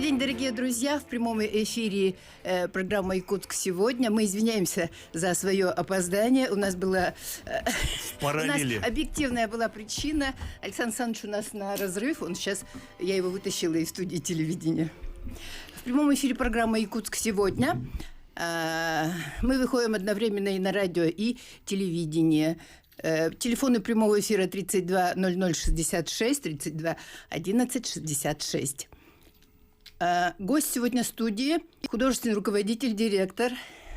Добрый день, дорогие друзья! В прямом эфире программа «Якутск сегодня». Мы извиняемся за свое опоздание. У нас была объективная была причина. Александр Александрович у нас на разрыв. Я его вытащила из студии телевидения. В прямом эфире программа «Якутск сегодня». Мы выходим одновременно и на радио, и телевидение. Телефоны прямого эфира 32 00 66, 32 11 66. Гость сегодня в студии – художественный руководитель, директор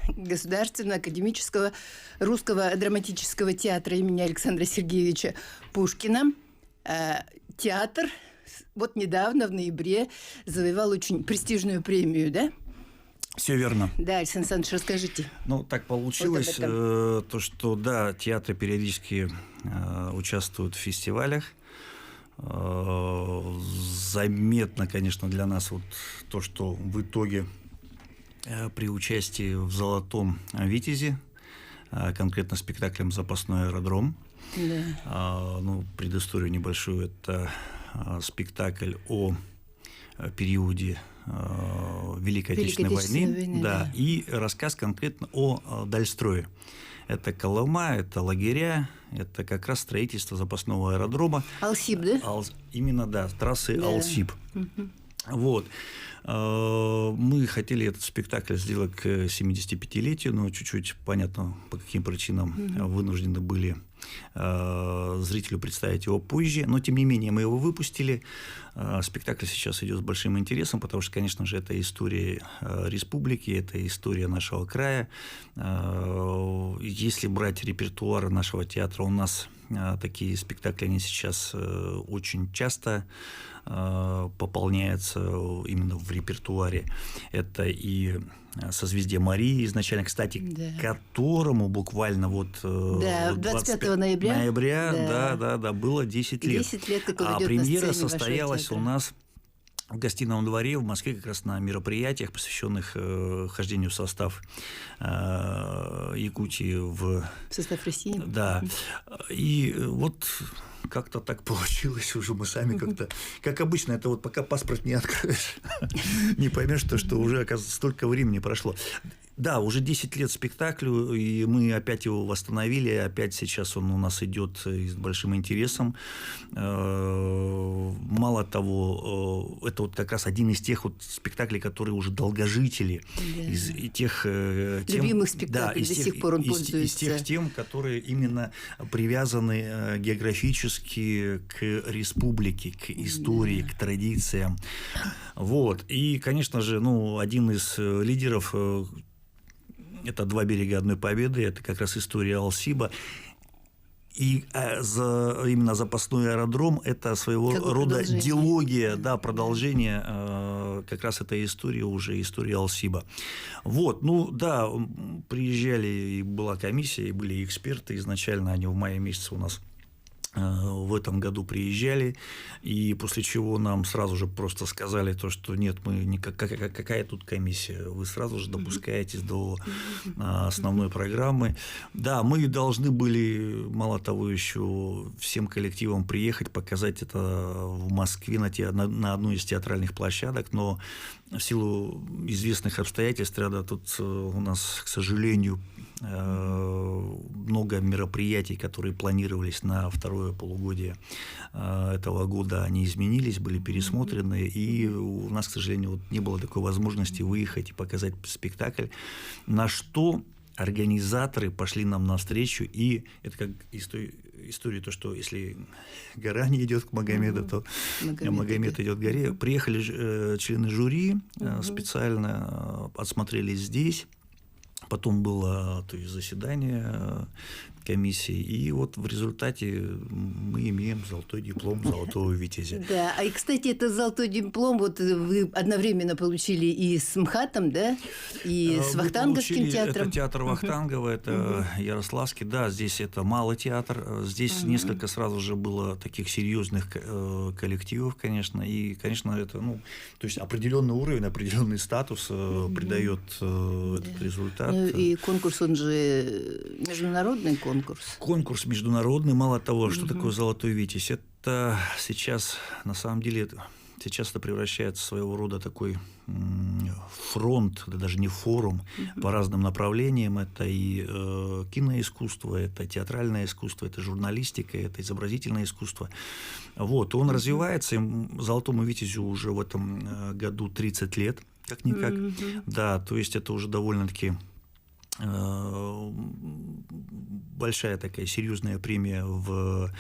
Государственного академического русского драматического театра имени Александра Сергеевича Пушкина. Театр вот недавно, в ноябре, завоевал очень престижную премию, да? Все верно. Да, Александр Александрович, расскажите. Ну, так получилось, то, что, да, театры периодически участвуют в фестивалях. Заметно, конечно, для нас вот то, что в итоге при участии в «Золотом Витязе», конкретно спектаклем «Запасной аэродром», да. Предысторию небольшую, это спектакль о периоде Великой Отечественной войны, да, и рассказ конкретно о Дальстрое. Это Колыма, это лагеря, это как раз строительство запасного аэродрома. Алсиб, да? Именно, да, трассы, да. Алсиб. Угу. Вот. Мы хотели этот спектакль сделать к 75-летию, но чуть-чуть, понятно, по каким причинам вынуждены были зрителю представить его позже, но тем не менее мы его выпустили. Спектакль сейчас идет с большим интересом, потому что, конечно же, это история республики, это история нашего края. Если брать репертуар нашего театра, у нас такие спектакли, они сейчас очень часто пополняются именно в репертуаре. Это и «Созвездие Марии» изначально, кстати, да. Которому буквально вот 25 ноября да, было 10 лет. 10 лет, как он идет премьера на сцене состоялась у нас в Гостином дворе в Москве как раз на мероприятиях, посвященных вхождению в состав Якутии в состав России. Да. И вот как-то так получилось уже, мы сами как-то, как обычно, это вот пока паспорт не откроешь, не поймешь, что уже, оказывается, столько времени прошло. Да, уже 10 лет спектаклю, и мы опять его восстановили, опять сейчас он у нас идет с большим интересом. Мало того, это вот как раз один из тех вот спектаклей, которые уже долгожители, из тех любимых спектаклей, до сих пор он пользуется. Из тех тем, которые именно привязаны географически к республике, к истории, к традициям. Вот. И, конечно же, один из лидеров – это «Два берега одной победы», это как раз история Алсиба. И именно запасной аэродром – это своего рода дилогия, да, продолжение как раз этой истории, уже истории Алсиба. Вот, да, приезжали, и была комиссия, и были эксперты изначально, они в мае месяце у нас в этом году приезжали, и после чего нам сразу же просто сказали то, что нет, мы какая тут комиссия, вы сразу же допускаетесь до основной программы. Да, мы должны были, мало того, еще всем коллективам приехать, показать это в Москве на одной из театральных площадок, но в силу известных обстоятельств ряда тут у нас, к сожалению, много мероприятий, которые планировались на второе полугодие этого года, они изменились, были пересмотрены, и у нас, к сожалению, не было такой возможности выехать и показать спектакль, на что организаторы пошли нам навстречу, и это как история, то, что если гора не идет к Магомеду, то Магомед идет к горе. Приехали члены жюри, специально отсмотрелись здесь. Потом было заседание комиссии, и вот в результате мы имеем золотой диплом «Золотого Витязя». Да, и, кстати, этот золотой диплом вот вы одновременно получили и с МХАТом, да, и с Вахтанговским театром. Это театр Вахтангова, это Ярославский, да, здесь это малый театр, здесь несколько сразу же было таких серьезных коллективов, конечно, и, конечно, это, то есть определенный уровень, определенный статус придает этот результат. И конкурс, он же международный конкурс. Конкурс международный, мало того, что такое «Золотой Витязь», это сейчас, на самом деле, сейчас это превращается в своего рода такой фронт, да даже не форум, по разным направлениям. Это и киноискусство, это театральное искусство, это журналистика, это изобразительное искусство. Вот, он развивается, и «Золотому витязю» уже в этом году 30 лет, как-никак. Да, то есть это уже довольно-таки большая такая серьезная премия в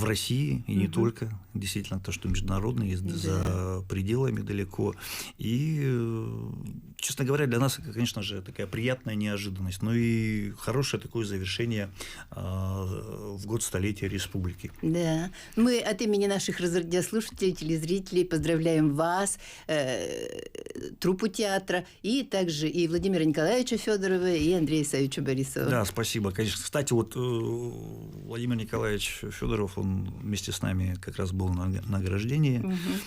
России, и не только, действительно, то, что международный, есть за пределами далеко. И, честно говоря, для нас, конечно же, такая приятная неожиданность, но и хорошее такое завершение в год столетия республики. Да. Мы от имени наших радиослушателей, телезрителей поздравляем вас, труппу театра, и также и Владимира Николаевича Федорова, и Андрея Исаевича Борисова. Да, спасибо. Конечно. Кстати, вот Владимир Николаевич Федоров, он вместе с нами как раз был на награждении,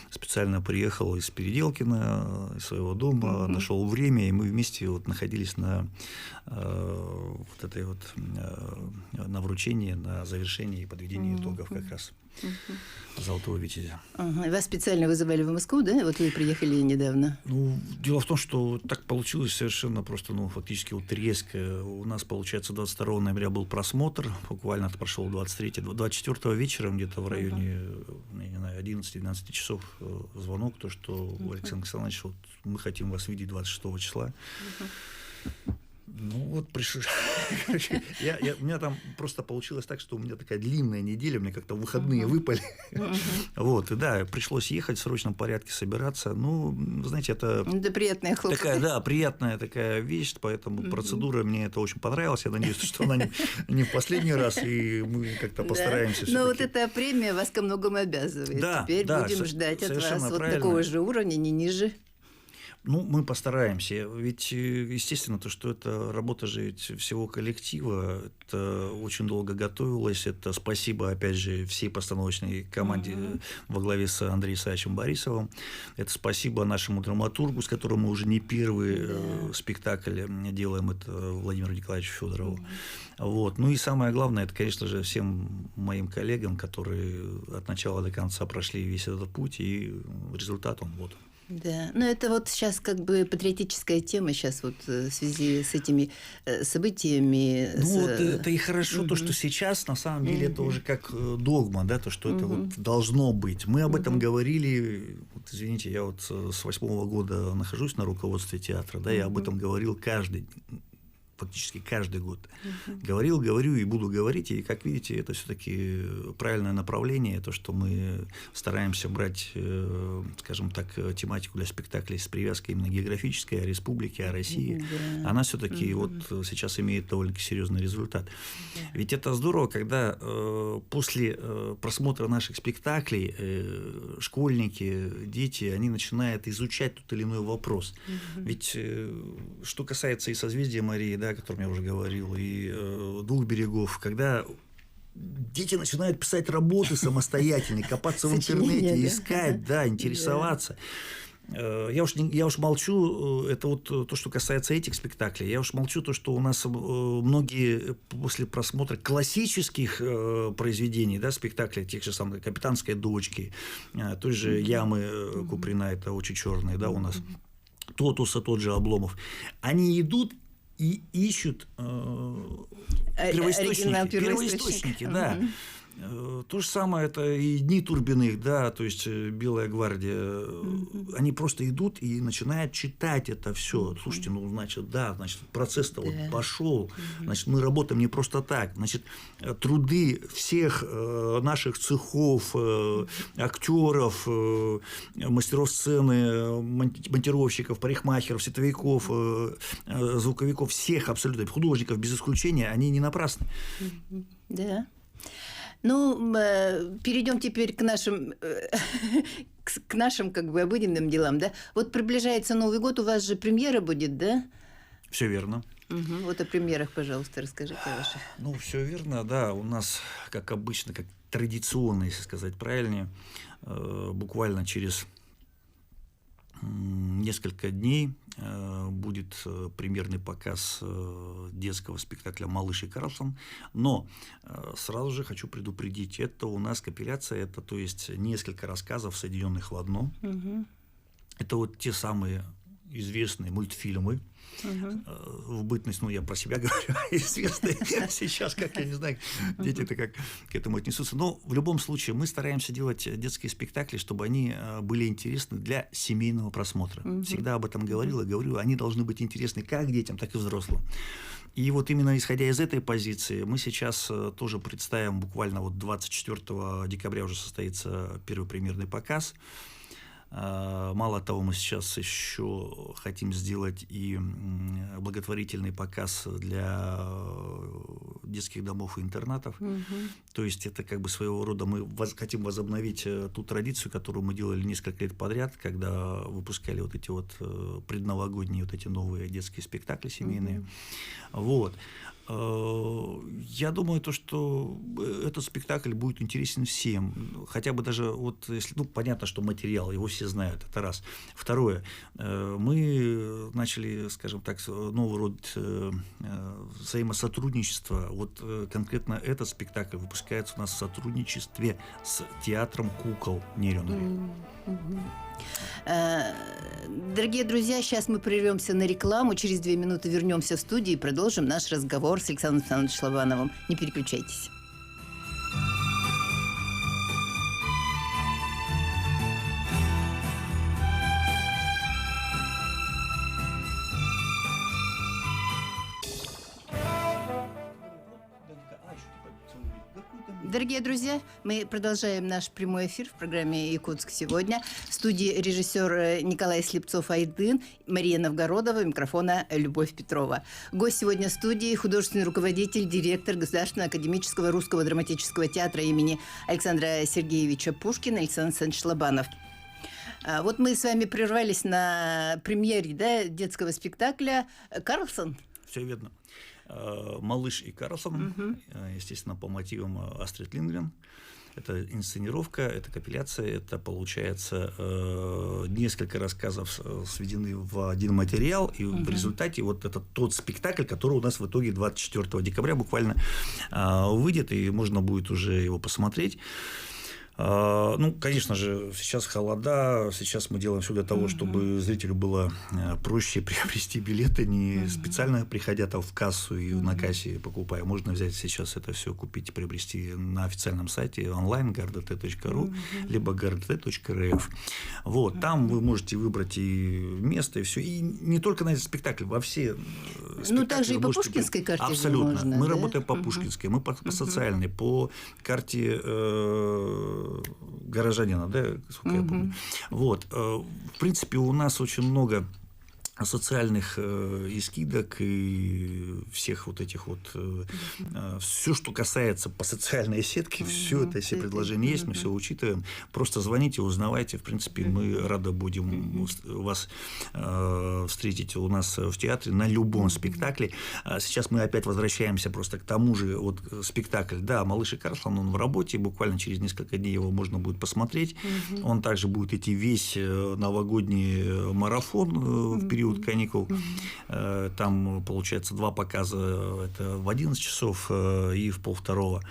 специально приехал из Переделкина, из своего дома, нашел время, и мы вместе вот находились на вот этой вот на вручении, на завершении и подведении итогов как раз «Золотого витязя». Вас специально вызывали в Москву, да? Вот вы приехали недавно. Ну, дело в том, что так получилось совершенно просто, фактически вот резко. У нас, получается, 22 ноября был просмотр, буквально это прошел 24 вечером, где-то в районе, я не знаю, 11-12 часов звонок, то, что Александр Александрович, вот мы хотим вас видеть 26 числа. Ну вот пришли. У меня там просто получилось так, что у меня такая длинная неделя, мне как-то выходные выпали. Вот, и да, пришлось ехать в срочном порядке, собираться. Ну, знаете, это приятная хлопота. Такая, да, приятная такая вещь, поэтому процедура мне это очень понравилась. Я надеюсь, что она не в последний раз, и мы как-то постараемся. Но вот эта премия вас ко многому обязывает. Теперь будем ждать от вас вот такого же уровня, не ниже. Ну, мы постараемся. Ведь, естественно, то, что это работа же всего коллектива, это очень долго готовилось. Это спасибо, опять же, всей постановочной команде во главе с Андреем Исаевичем Борисовым. Это спасибо нашему драматургу, с которым мы уже не первый спектакль делаем, это Владимиру Николаевичу Федорову. Вот. Ну и самое главное, это, конечно же, всем моим коллегам, которые от начала до конца прошли весь этот путь, и результат он вот. Да, но это вот сейчас как бы патриотическая тема сейчас вот в связи с этими событиями. Ну вот это и хорошо, то, что сейчас на самом деле это уже как догма, да, то, что это вот должно быть. Мы об этом говорили, вот, извините, я вот с 8-го года нахожусь на руководстве театра, да, я об этом говорил фактически каждый год. Говорю и буду говорить, и, как видите, это все-таки правильное направление, то, что мы стараемся брать, скажем так, тематику для спектаклей с привязкой именно географической, о республике, о России. Она все-таки вот сейчас имеет довольно серьезный результат. Ведь это здорово, когда после просмотра наших спектаклей школьники, дети, они начинают изучать тот или иной вопрос. Ведь что касается и созвездия Марии, да, о котором я уже говорил, и «Двух берегов», когда дети начинают писать работы самостоятельно, копаться в интернете, искать, да, интересоваться. Я уж молчу, это вот то, что касается этих спектаклей, я уж молчу то, что у нас многие после просмотра классических произведений, да, спектаклей, тех же самых «Капитанской дочки», той же «Ямы» Куприна, это очень черные, да, у нас, Тотуса, тот же Обломов, они идут и ищут первоисточники, да. То же самое, это и «Дни Турбиных», да, то есть «Белая гвардия», они просто идут и начинают читать это все. Слушайте, ну, значит, процесс-то вот пошел, значит, мы работаем не просто так, значит, труды всех наших цехов, актеров, мастеров сцены, монтировщиков, парикмахеров, световиков, звуковиков, всех абсолютно, художников без исключения, они не напрасны. Да. Ну, перейдем теперь к нашим как бы обыденным делам, да? Вот приближается Новый год, у вас же премьера будет, да? Все верно. Вот о премьерах, пожалуйста, расскажите ваши. Ну, все верно, да. У нас, как обычно, как традиционно, если сказать правильнее, буквально через несколько дней будет премьерный показ детского спектакля «Малыш и Карлсон». Но сразу же хочу предупредить, это у нас компиляция, это то есть несколько рассказов, соединенных в одно. Это вот те самые известные мультфильмы, в бытность, ну, я про себя говорю, известные сейчас, как, я не знаю, дети-то как к этому отнесутся. Но в любом случае мы стараемся делать детские спектакли, чтобы они были интересны для семейного просмотра. Всегда об этом говорил и говорю, они должны быть интересны как детям, так и взрослым. И вот именно исходя из этой позиции, мы сейчас тоже представим, буквально вот 24 декабря уже состоится первый премьерный показ. Мало того, мы сейчас еще хотим сделать и благотворительный показ для детских домов и интернатов. То есть это как бы своего рода мы хотим возобновить ту традицию, которую мы делали несколько лет подряд, когда выпускали вот эти вот предновогодние вот эти новые детские спектакли семейные. Вот. Я думаю, что этот спектакль будет интересен всем. Хотя бы даже, вот, если, ну, понятно, что материал, его все знают, это раз. Второе, мы начали, скажем так, новый род взаимосотрудничества. Вот конкретно этот спектакль выпускается у нас в сотрудничестве с театром кукол Нерюнгри. Дорогие друзья, сейчас мы прервемся на рекламу. Через 2 минуты вернемся в студию и продолжим наш разговор с Александром Александровичем Шлобановым. Не переключайтесь. Дорогие друзья, мы продолжаем наш прямой эфир в программе «Якутск сегодня». В студии режиссер Николай Слепцов-Айдын, Мария Новгородова, у микрофона Любовь Петрова. Гость сегодня студии – художественный руководитель, директор Государственного академического русского драматического театра имени Александра Сергеевича Пушкина Александр Александрович Шлобанов. Вот мы с вами прервались на премьере, да, детского спектакля «Карлсон». Все верно. «Малыш и Карлсон», естественно, по мотивам Астрид Линдгрен. Это инсценировка, это компиляция, это, получается, несколько рассказов сведены в один материал, и в результате вот это тот спектакль, который у нас в итоге 24 декабря буквально выйдет, и можно будет уже его посмотреть. Ну, конечно же, сейчас холода, сейчас мы делаем все для того, чтобы зрителю было проще приобрести билеты, не специально приходя там в кассу и на кассе покупая. Можно взять сейчас это все купить и приобрести на официальном сайте онлайн gardtt.ru либо gardtt.rf. Вот, там вы можете выбрать и место, и все. И не только на этот спектакль, во все спектакли. Ну, также и по Пушкинской карте. Абсолютно. Можно, мы да? работаем по Пушкинской, мы по социальной, по карте горожанина, да, сколько я помню. Вот. В принципе, у нас очень много социальных и скидок, и всех вот этих вот все, что касается по социальной сетке, все это, все предложения есть, мы все учитываем. Просто звоните, узнавайте. В принципе, мы рады будем вас встретить у нас в театре на любом спектакле. Сейчас мы опять возвращаемся просто к тому же вот спектакль. Да, «Малыш и Карлсон», он в работе, буквально через несколько дней его можно будет посмотреть. Он также будет идти весь новогодний марафон в период каникул. Там, получается, 2 показа, это в 11 часов и в 12:30,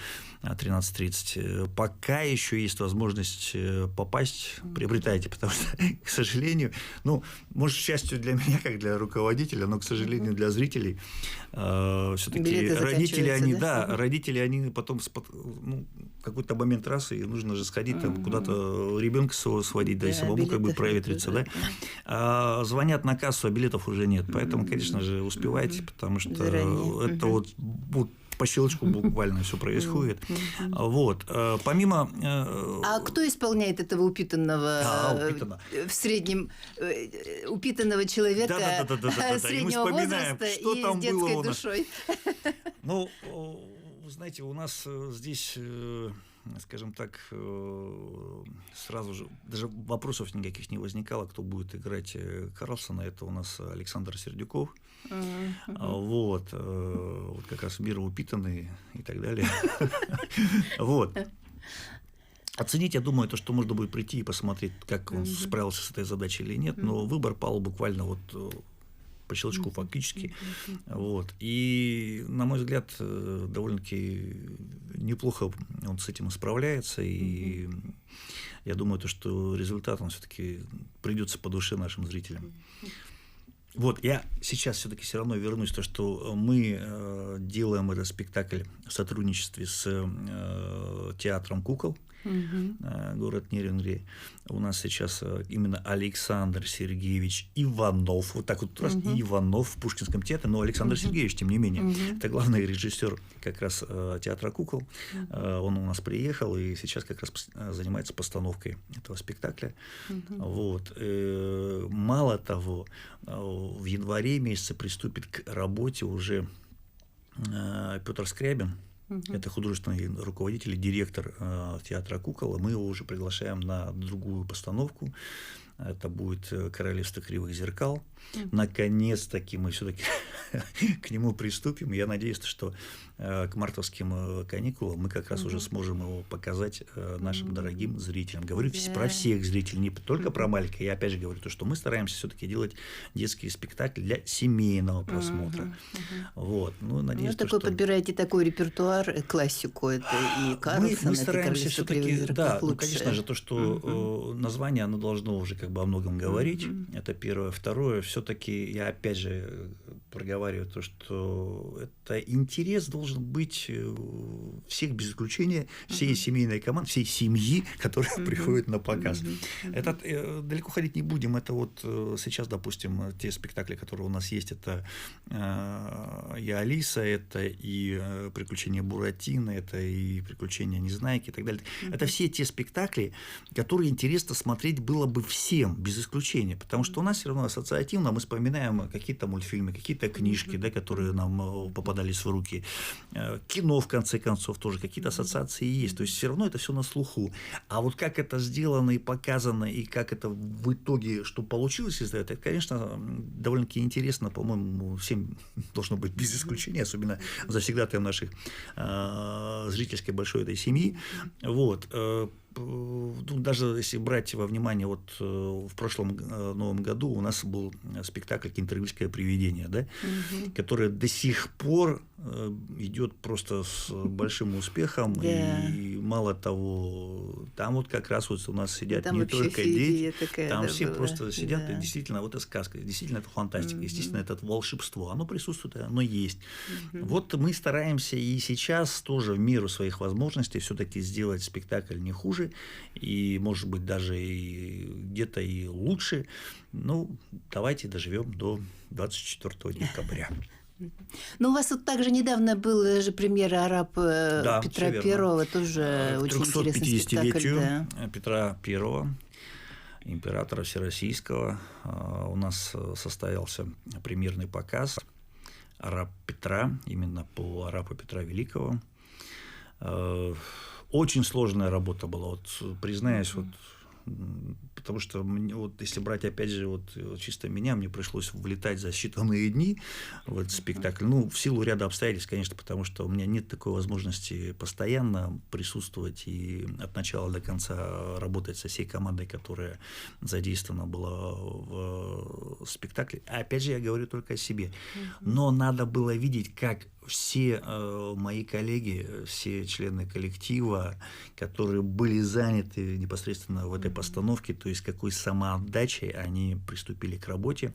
13:30. Пока еще есть возможность попасть, приобретайте, потому что, к сожалению, ну, может, к счастью для меня, как для руководителя, но, к сожалению, для зрителей, все-таки родители, они, да, родители, они потом в какой-то момент раз, и нужно же сходить там куда-то ребенка своего сводить, да, и самому как бы проветриться, да. Звонят на кассу, а билетов уже нет. Поэтому, конечно же, успевайте, потому что это вот по щелчку буквально все происходит. Вот. Помимо... А кто исполняет этого упитанного, в среднем, упитанного человека среднего возраста и с детской душой? Ну, вы знаете, у нас здесь... скажем так, сразу же даже вопросов никаких не возникало, кто будет играть Карлсона. Это у нас Александр Сердюков. Вот как раз мир упитанный и так далее. Вот. Оценить, я думаю, то, что можно будет прийти и посмотреть, как он справился с этой задачей или нет, но выбор пал буквально вот по щелчку фактически. Вот. И, на мой взгляд, довольно-таки неплохо он с этим справляется, и я думаю, что результат он все-таки придется по душе нашим зрителям. Вот, я сейчас все равно вернусь к тому, что мы делаем этот спектакль в сотрудничестве с театром кукол, город Нерюнгри. У нас сейчас именно Александр Сергеевич Иванов, вот так вот раз Иванов в Пушкинском театре, но Александр Сергеевич, тем не менее, это главный режиссер как раз театра кукол. Он у нас приехал и сейчас как раз занимается постановкой этого спектакля. Вот. Мало того, в январе месяце приступит к работе уже Петр Скрябин. Это художественный руководитель и директор театра кукол. Мы его уже приглашаем на другую постановку. Это будет «Королевство кривых зеркал». Наконец-таки мы все-таки к нему приступим. Я надеюсь, что к мартовским каникулам мы как раз уже сможем его показать нашим дорогим зрителям. Говорю про всех зрителей, не только про маленьких. Я опять же говорю, что мы стараемся все-таки делать детские спектакли для семейного просмотра. Вот. Ну, надеюсь, такой что... подбираете такой репертуар, классику, это и Карлсон, мы стараемся все-таки, да, ну, конечно же, то, что название, оно должно уже как бы о многом говорить. Это первое. Второе, все-таки я опять же проговариваю то, что это интерес должен быть всех без исключения, всей семейной команды, всей семьи, которая приходит на показ. Это далеко ходить не будем. Это вот сейчас, допустим, те спектакли, которые у нас есть, это и Алиса, это и приключения Буратино, это и приключения Незнайки и так далее. Это все те спектакли, которые интересно смотреть было бы всем, без исключения, потому что у нас все равно ассоциативно мы вспоминаем какие-то мультфильмы, какие-то книжки, да, которые нам попадались в руки, кино, в конце концов, тоже какие-то ассоциации есть, то есть все равно это все на слуху. А вот как это сделано и показано, и как это в итоге, что получилось из этого, это, конечно, довольно-таки интересно, по-моему, всем должно быть без исключения, особенно завсегдатаем наших зрительской большой этой семьи. Вот. Даже если брать во внимание, вот в прошлом Новом году у нас был спектакль «Кентервильское привидение», да, который до сих пор идет просто с большим успехом, и мало того, там вот как раз вот у нас сидят там не только дети, там все была. Просто сидят, и действительно, вот это сказка, действительно, это фантастика, естественно, это волшебство, оно присутствует, оно есть. Вот мы стараемся и сейчас тоже в меру своих возможностей все-таки сделать спектакль не хуже, и, может быть, даже и где-то и лучше. Ну, давайте доживем до 24 декабря. Ну, у вас вот также недавно была же премьера «Араб» Петра Первого, тоже очень интересный спектакль. Да. Петра Первого, императора Всероссийского. У нас состоялся премьерный показ «Араб Петра», именно по арабу Петра Великого. Очень сложная работа была, вот признаюсь, вот, потому что вот, если брать опять же вот чисто меня, мне пришлось влетать за считанные дни в этот спектакль. Ну, в силу ряда обстоятельств, конечно, потому что у меня нет такой возможности постоянно присутствовать и от начала до конца работать со всей командой, которая задействована была в спектакле. А опять же, я говорю только о себе. Но надо было видеть, как все мои коллеги, все члены коллектива, которые были заняты непосредственно в этой постановке, то есть какой самоотдачей они приступили к работе,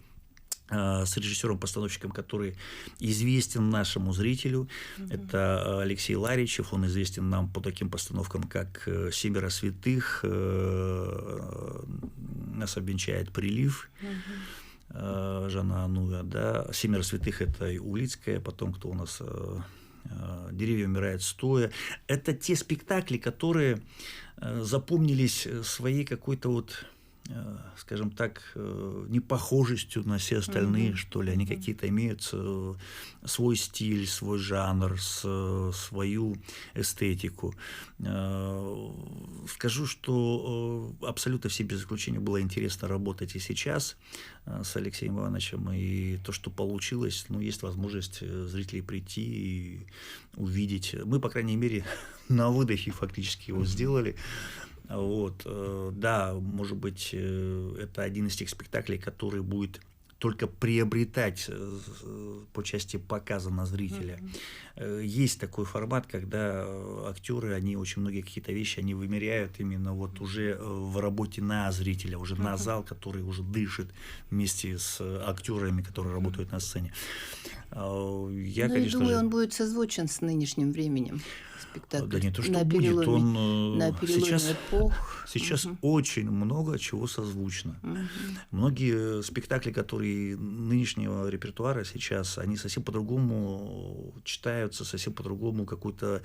с режиссером-постановщиком, который известен нашему зрителю. Это Алексей Ларичев, он известен нам по таким постановкам, как «Семеро святых», «Нас обвенчает прилив», Жана Ануя, да, «Семеро святых» — это Улицкая, потом кто у нас, «Деревья умирают стоя». Это те спектакли, которые запомнились своей какой-то вот, скажем так, непохожестью на все остальные, что ли. Они какие-то имеют свой стиль, свой жанр, свою эстетику. Скажу, что абсолютно все без исключения было интересно работать и сейчас с Алексеем Ивановичем, и то, что получилось, ну, есть возможность зрителей прийти и увидеть. Мы, по крайней мере, на выдохе фактически его сделали. Вот, да, может быть, это один из тех спектаклей, который будет только приобретать по части показа на зрителя. Есть такой формат, когда актеры, они очень многие какие-то вещи, они вымеряют именно вот уже в работе на зрителя, уже на зал, который уже дышит вместе с актерами, которые работают на сцене. Я, конечно думаю, же... он будет созвучен с нынешним временем. Спектакль. Да не то, что будет, он на переломе эпох. Сейчас очень много чего созвучно. Многие спектакли, которые нынешнего репертуара сейчас, они совсем по-другому читаются, совсем по-другому какой-то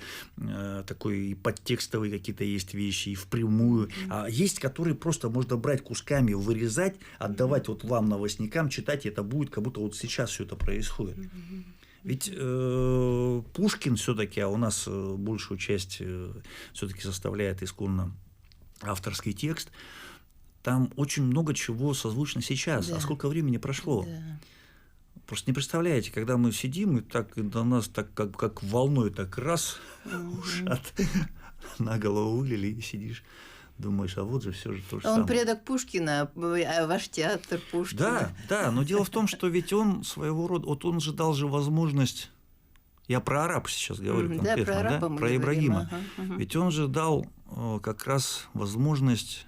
такой и подтекстовые какие-то есть вещи, и впрямую. А есть, которые просто можно брать кусками, вырезать, отдавать вот вам, новостникам, читать, и это будет, как будто вот сейчас все это происходит. Ведь Пушкин все-таки, а у нас большую часть все-таки составляет исконно авторский текст, там очень много чего созвучно сейчас. Да. А сколько времени прошло? Да. Просто не представляете, когда мы сидим, и так до нас так как волной так раз ушат на голову вылили, и сидишь. Думаешь, а вот же все же то же самое. Он предок Пушкина, а ваш театр Пушкина. Да, но дело в том, что ведь он своего рода, вот он же дал же возможность, я про араба сейчас говорю конкретно, про араба мы про Ибрагима, говорим, ведь он же дал как раз возможность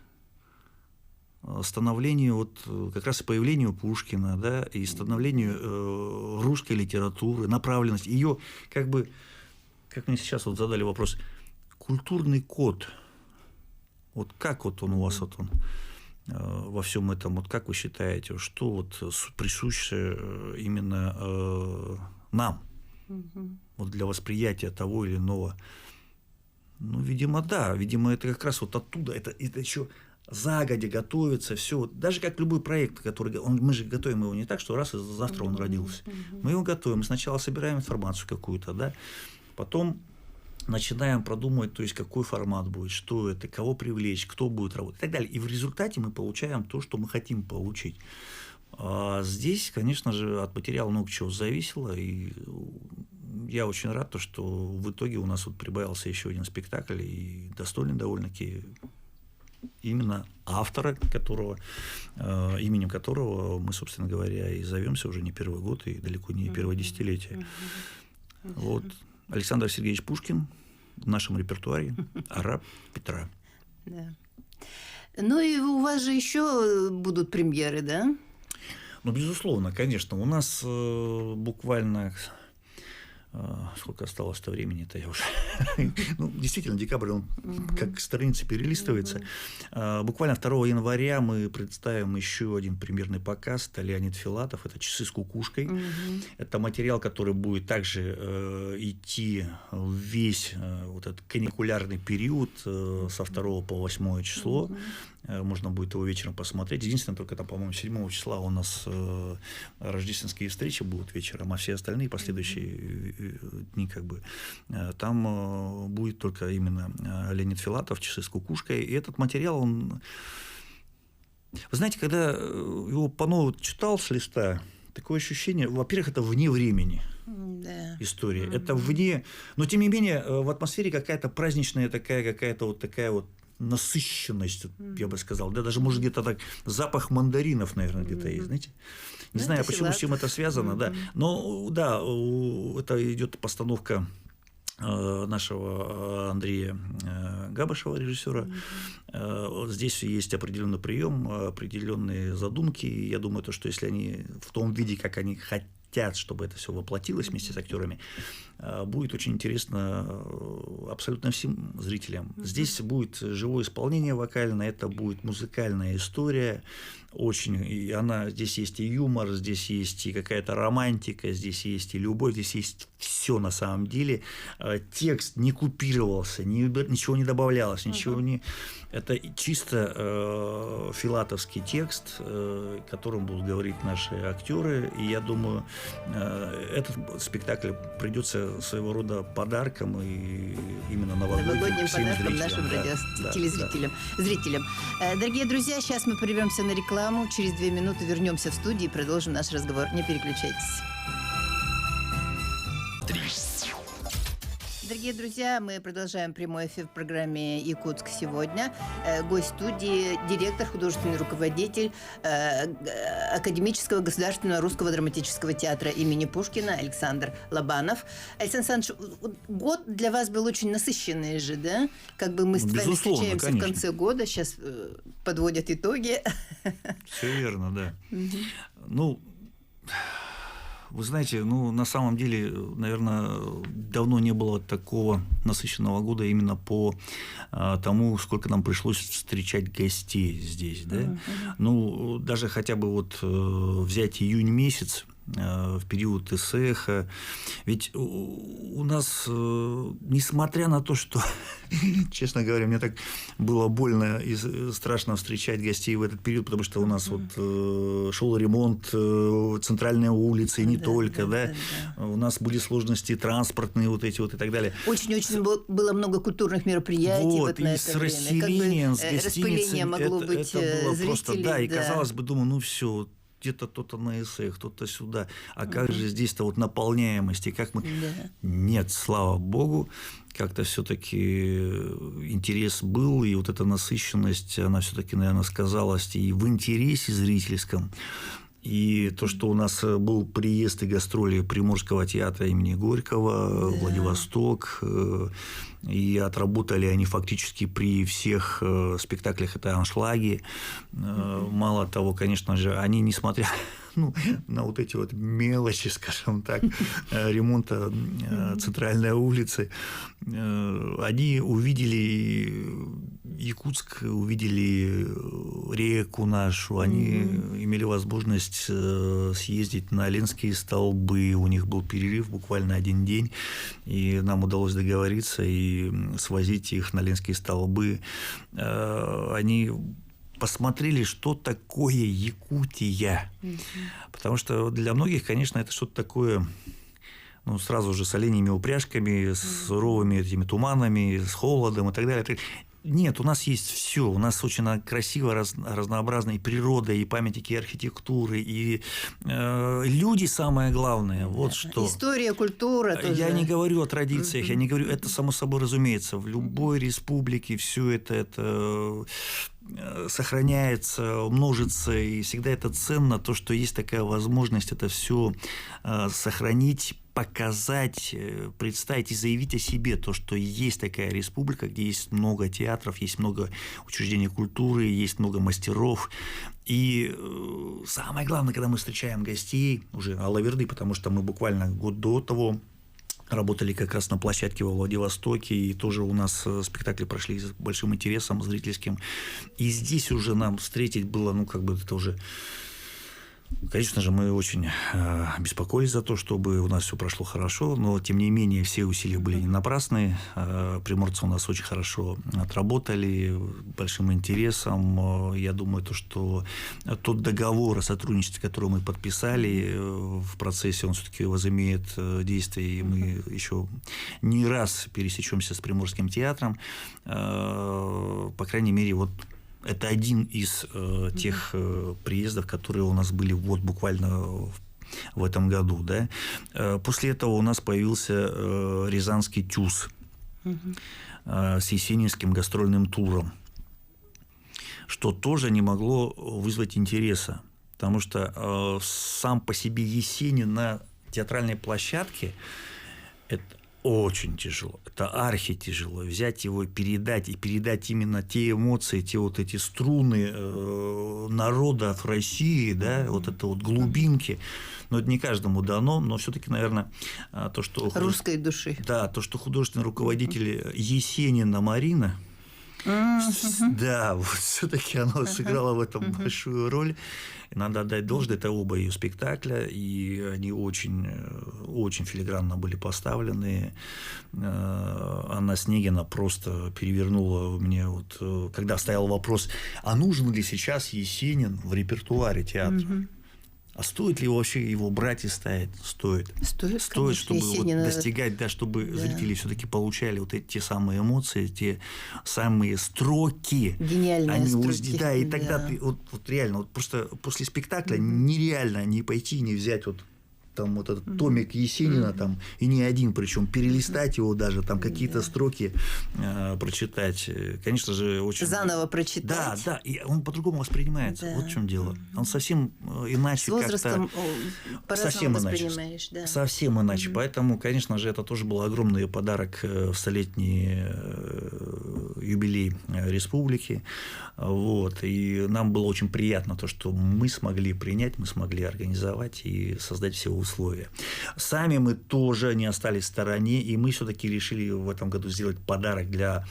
становлению, вот как раз и появлению Пушкина, да, и становлению русской литературы, направленность, ее как бы, как мне сейчас вот задали вопрос, культурный код. Вот как вот он у вас вот он во всем этом, вот как вы считаете, что вот присуще именно нам, вот для восприятия того или иного? Ну, видимо, да, видимо, это как раз вот оттуда, это еще загодя готовится, все, даже как любой проект, который мы же готовим его не так, что раз и завтра он родился, мы его готовим, сначала собираем информацию какую-то, да, потом начинаем продумывать, то есть какой формат будет, что это, кого привлечь, кто будет работать и так далее. И в результате мы получаем то, что мы хотим получить. А здесь, конечно же, от материала много чего зависело, и я очень рад, что в итоге у нас вот прибавился еще один спектакль, и достойный довольно-таки именно автора, именем которого мы, собственно говоря, и зовемся уже не первый год, и далеко не первое десятилетие. Вот. Александр Сергеевич Пушкин в нашем репертуаре «Араб Петра». Да. Ну и у вас же еще будут премьеры, да? Ну, безусловно, конечно. У нас буквально... Сколько осталось-то времени-то я уже... Ну, действительно, декабрь, он как страница перелистывается. Буквально 2 января мы представим еще один премьерный показ. Это Леонид Филатов, это «Часы с кукушкой». Это материал, который будет также идти весь вот этот каникулярный период со 2 по 8 число. Можно будет его вечером посмотреть. Единственное, только там, по-моему, 7 числа у нас рождественские встречи будут вечером, а все остальные последующие дни как бы там будет только именно Леонид Филатов, «Часы с кукушкой». И этот материал, он... Вы знаете, когда его по-новому читал с листа, такое ощущение, во-первых, это вне времени. Да. История. Это вне... Но, тем не менее, в атмосфере какая-то праздничная какая-то вот такая вот насыщенность, я бы сказал, да, даже может где-то так запах мандаринов, наверное, где-то есть, знаете, не знаю, почему с чем это связано, да, но да, это идет постановка нашего Андрея Габышева, режиссера. Здесь есть определенный прием, определенные задумки. Я думаю, что если они в том виде, как они хотят, чтобы это все воплотилось вместе с актерами, будет очень интересно абсолютно всем зрителям. Здесь будет живое исполнение вокальное, это будет музыкальная история. Очень, и здесь есть и юмор, здесь есть и какая-то романтика, здесь есть и любовь, здесь есть все на самом деле. Текст не купировался, ничего не добавлялось, ничего не... Это чисто филатовский текст, которым будут говорить наши актеры. И я думаю, этот спектакль придется своего рода подарком и именно новогодним всем подарком зрителям. Нашим телезрителям, зрителям. Дорогие друзья, сейчас мы прервемся на рекламу. Через 2 минуты вернемся в студию и продолжим наш разговор. Не переключайтесь. Дорогие друзья, мы продолжаем прямой эфир в программе «Якутск сегодня». Гость студии – директор, художественный руководитель Академического государственного русского драматического театра имени Пушкина Александр Лобанов. Александр Александрович, год для вас был очень насыщенный же, да? Как бы мы с вами встречаемся в конце года, сейчас подводят итоги. Все верно, да. Ну, вы знаете, на самом деле, наверное, давно не было такого насыщенного года именно по тому, сколько нам пришлось встречать гостей здесь, да. Ну, даже хотя бы вот взять июнь месяц, в период СЭХа. Ведь у нас, несмотря на то, что, честно говоря, мне так было больно и страшно встречать гостей в этот период, потому что у нас вот шел ремонт центральной улицы, и не только, да. У нас были сложности транспортные вот эти вот и так далее. Очень-очень было много культурных мероприятий вот на это время. Расселение с гостиницей. Распыление могло быть это было зрителей. Просто, да, и казалось бы, думаю, ну все, где-то кто-то на эссе, кто-то сюда. А как же здесь-то вот наполняемость? И как мы... Да. Нет, слава богу, как-то все-таки интерес был, и вот эта насыщенность, она все-таки, наверное, сказалась и в интересе зрительском. И то, что у нас был приезд и гастроли Приморского театра имени Горького, да. Владивосток, и отработали они фактически при всех спектаклях, это аншлаги. Мало того, конечно же, они, несмотря на вот эти вот мелочи, скажем так, ремонта центральной улицы, они увидели Якутск, увидели реку нашу, они имели возможность съездить на Ленские столбы, у них был перерыв буквально один день, и нам удалось договориться и свозить их на Ленские столбы. Они посмотрели, что такое Якутия. Потому что для многих, конечно, это что-то такое, сразу же с оленями упряжками, с суровыми этими туманами, с холодом и так далее. Нет, у нас есть все. У нас очень красиво, разнообразная и природа, и памятники архитектуры, и люди, самое главное. Вот что. История, культура тоже. Я не говорю о традициях, я не говорю, это само собой разумеется. В любой республике все это сохраняется, множится, и всегда это ценно, то, что есть такая возможность это все сохранить, показать, представить и заявить о себе, то, что есть такая республика, где есть много театров, есть много учреждений культуры, есть много мастеров. И самое главное, когда мы встречаем гостей, уже алаверды, потому что мы буквально год до того работали как раз на площадке во Владивостоке, и тоже у нас спектакли прошли с большим интересом зрительским. И здесь уже нам встретить было, это уже... Конечно же, мы очень беспокоились за то, чтобы у нас все прошло хорошо, но, тем не менее, все усилия были не напрасны. Приморцы у нас очень хорошо отработали, большим интересом. Я думаю, что тот договор о сотрудничестве, который мы подписали в процессе, он все-таки возымеет действие, и мы еще не раз пересечемся с Приморским театром. По крайней мере, это один из тех приездов, которые у нас были буквально в этом году. Да? После этого у нас появился Рязанский ТЮЗ с есенинским гастрольным туром, что тоже не могло вызвать интереса, потому что сам по себе Есенин на театральной площадке – это очень тяжело, это архитяжело. Взять его, передать, и передать именно те эмоции, те эти струны народа в России, да, это глубинки. Но это не каждому дано, но все-таки, наверное, то, что... Русской души. Да, то, что художественный руководитель Есенина Марина, да, все-таки оно сыграло в этом большую роль. И надо отдать должное, это оба ее спектакля, и они очень, очень филигранно были поставлены. Анна Снегина просто перевернула мне, когда стоял вопрос, а нужен ли сейчас Есенин в репертуаре театра? А стоит ли вообще его брать и ставить? Стоит. Стоит, чтобы достигать, чтобы зрители все-таки получали те самые эмоции, те самые строки. Гениальные строки. Да, и тогда ты реально, просто после спектакля нереально не пойти, не взять там вот этот томик Есенина, там, и не один, причем перелистать его даже, там какие-то строки прочитать, конечно же, очень... Заново прочитать. Да, да, и он по-другому воспринимается, вот в чем дело. Он совсем иначе с возрастом как-то... Совсем воспринимаешь, да. Совсем иначе, поэтому, конечно же, это тоже был огромный подарок в столетний юбилей республики, вот, и нам было очень приятно то, что мы смогли принять, мы смогли организовать и создать все условия. Сами мы тоже не остались в стороне, и мы все-таки решили в этом году сделать подарок для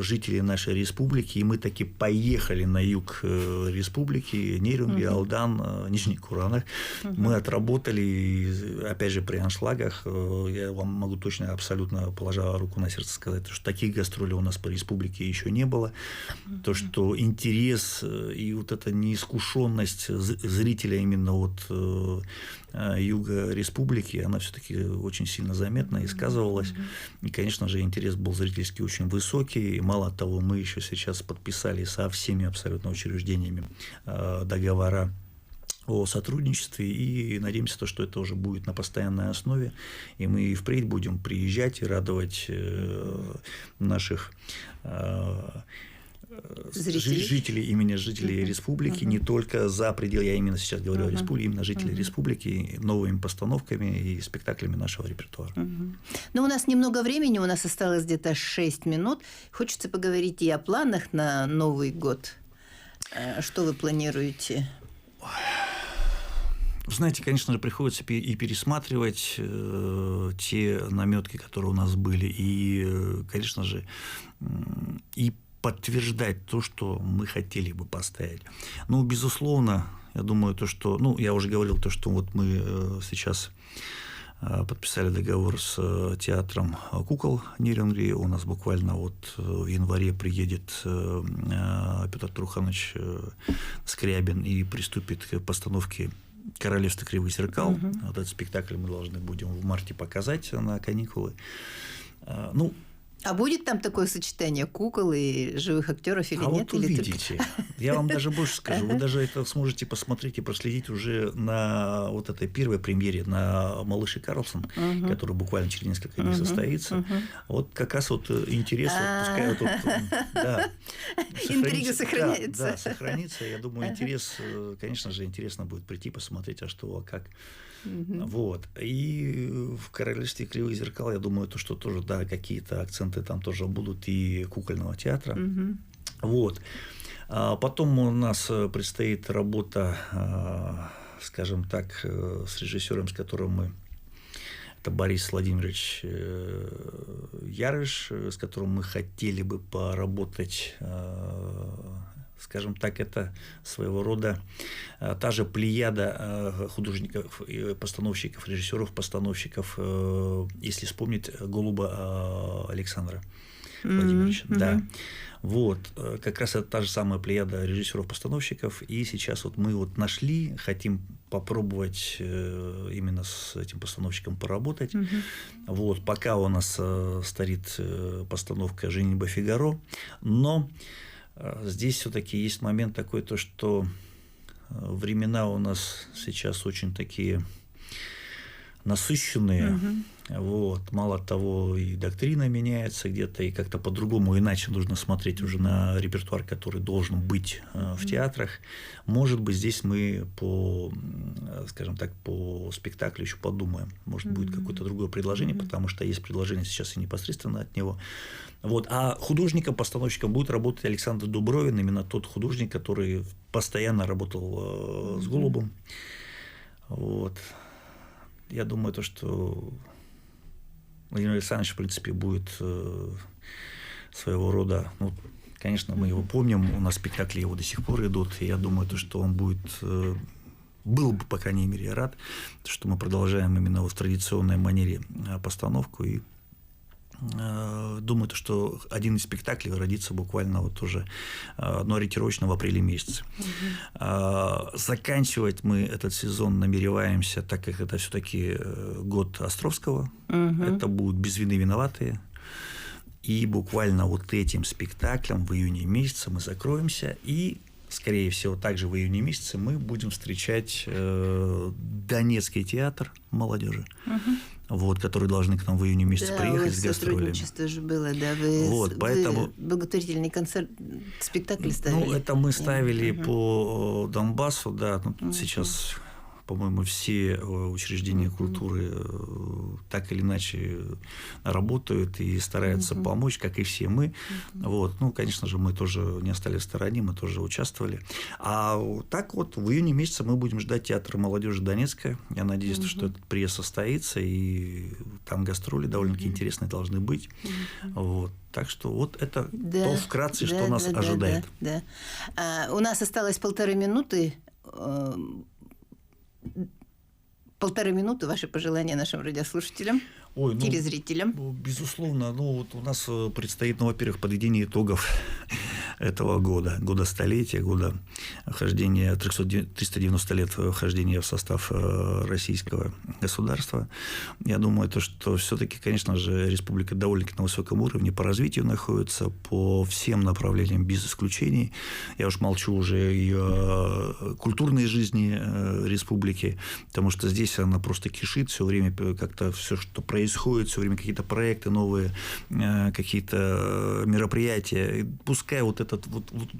жителей нашей республики, и мы таки поехали на юг республики, Нерюнгри, Алдан, Нижний Куранах. Мы отработали, и, опять же, при аншлагах, я вам могу точно, абсолютно положа руку на сердце сказать, что таких гастролей у нас по республике еще не было, то, что интерес и вот эта неискушенность зрителя именно от юга республики, она все-таки очень сильно заметна и сказывалась. И, конечно же, интерес был зрительский очень высокий. И мало того, мы еще сейчас подписали со всеми абсолютно учреждениями договора о сотрудничестве, и надеемся, что это уже будет на постоянной основе, и мы и впредь будем приезжать и радовать наших жителей, именно жителей республики, не только за пределы, я именно сейчас говорю о республике, именно жителей республики, новыми постановками и спектаклями нашего репертуара. Но у нас немного времени, у нас осталось где-то 6 минут. Хочется поговорить и о планах на Новый год. Что вы планируете? Знаете, конечно же, приходится и пересматривать те наметки, которые у нас были, и, конечно же, и подтверждать то, что мы хотели бы поставить. Ну, безусловно, я думаю, то, что... Ну, я уже говорил то, что вот мы сейчас подписали договор с театром кукол Нерюнгри. У нас буквально вот в январе приедет Петр Труханович Скрябин и приступит к постановке «Королевство кривых зеркал». Вот этот спектакль мы должны будем в марте показать на каникулы. Ну, а будет там такое сочетание кукол и живых актеров или нет? Вот увидите. Я вам даже больше скажу. Вы даже это сможете посмотреть и проследить уже на вот этой первой премьере на «Малыш и Карлсон», который буквально через несколько дней состоится. Вот как раз вот интерес, пускай вот тут, да, интрига сохраняется. Да, сохранится. Я думаю, интерес, конечно же, интересно будет прийти посмотреть, а что, а как. Вот. И в «Королевстве кривых зеркал», я думаю, то, что тоже, да, какие-то акценты там тоже будут и кукольного театра. Вот. А потом у нас предстоит работа, скажем так, с режиссером, с которым мы... Это Борис Владимирович Ярыш, с которым мы хотели бы поработать. Скажем так, это своего рода та же плеяда художников, постановщиков, режиссеров, постановщиков, если вспомнить Голуба Александра Владимировича. Да. Вот, как раз это та же самая плеяда режиссеров-постановщиков, и сейчас вот мы вот нашли, хотим попробовать именно с этим постановщиком поработать. Вот, пока у нас стоит постановка «Женитьба Фигаро», но здесь все-таки есть момент такой, то, что времена у нас сейчас очень такие насыщенные. Вот. Мало того, и доктрина меняется где-то, и как-то по-другому, иначе нужно смотреть уже на репертуар, который должен быть в театрах. Может быть, здесь мы по, скажем так, по спектаклю еще подумаем. Может, будет какое-то другое предложение, потому что есть предложение сейчас и непосредственно от него. Вот. А художником-постановщиком будет работать Александр Дубровин, именно тот художник, который постоянно работал с Голубом. Вот. Я думаю, то, что Владимир Александрович, в принципе, будет своего рода, ну, конечно, мы его помним, у нас спектакли его до сих пор идут, и я думаю, то, что он будет, был бы, по крайней мере, рад, что мы продолжаем именно в традиционной манере постановку, и думаю, что один из спектаклей родится буквально вот уже, но ориентировочно в апреле месяце. Заканчивать мы этот сезон намереваемся, так как это все-таки год Островского. Это будут «Без вины виноватые». И буквально вот этим спектаклем в июне месяце мы закроемся и скорее всего, также в июне месяце мы будем встречать Донецкий театр молодежи. Вот, которые должны к нам в июне месяце приехать с гастролями. Сотрудничество же было, да, вы, вот, поэтому... вы благотворительный концерт, спектакль ставили. Ну, это мы ставили по Донбассу, да, ну, сейчас, по-моему, все учреждения культуры так или иначе работают и стараются помочь, как и все мы. Вот. Ну, конечно же, мы тоже не остались в стороне, мы тоже участвовали. А так вот в июне месяце мы будем ждать театра молодежи Донецка. Я надеюсь, что этот приезд состоится, и там гастроли довольно-таки интересные должны быть. Вот. Так что вот это то вкратце, что нас ожидает. Да. У нас осталось 1,5 минуты. 1,5 минуты ваши пожелания нашим радиослушателям, телезрителям. Безусловно, вот у нас предстоит, во-первых, подведение итогов этого года столетия, года хождения, 390 лет вхождения в состав российского государства. Я думаю, что все-таки, конечно же, республика довольно-таки на высоком уровне по развитию находится, по всем направлениям без исключений. Я уж молчу уже и о культурной жизни республики, потому что здесь она просто кишит все время, как-то все, что происходит, все время какие-то проекты новые, какие-то мероприятия. Пускай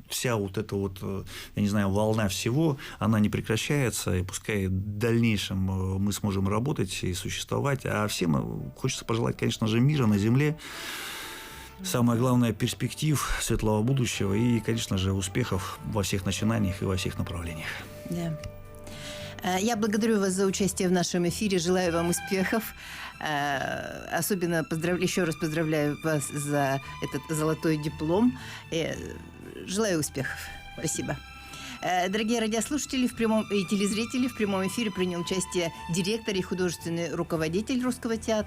вся я не знаю, волна всего, она не прекращается, и пускай в дальнейшем мы сможем работать и существовать. А всем хочется пожелать, конечно же, мира на земле. Самое главное – перспектив, светлого будущего и, конечно же, успехов во всех начинаниях и во всех направлениях. Да. Я благодарю вас за участие в нашем эфире, желаю вам успехов. Особенно еще раз поздравляю вас за этот золотой диплом. Желаю успехов. Спасибо. Дорогие радиослушатели и телезрители, в прямом эфире принял участие директор и художественный руководитель Русского театра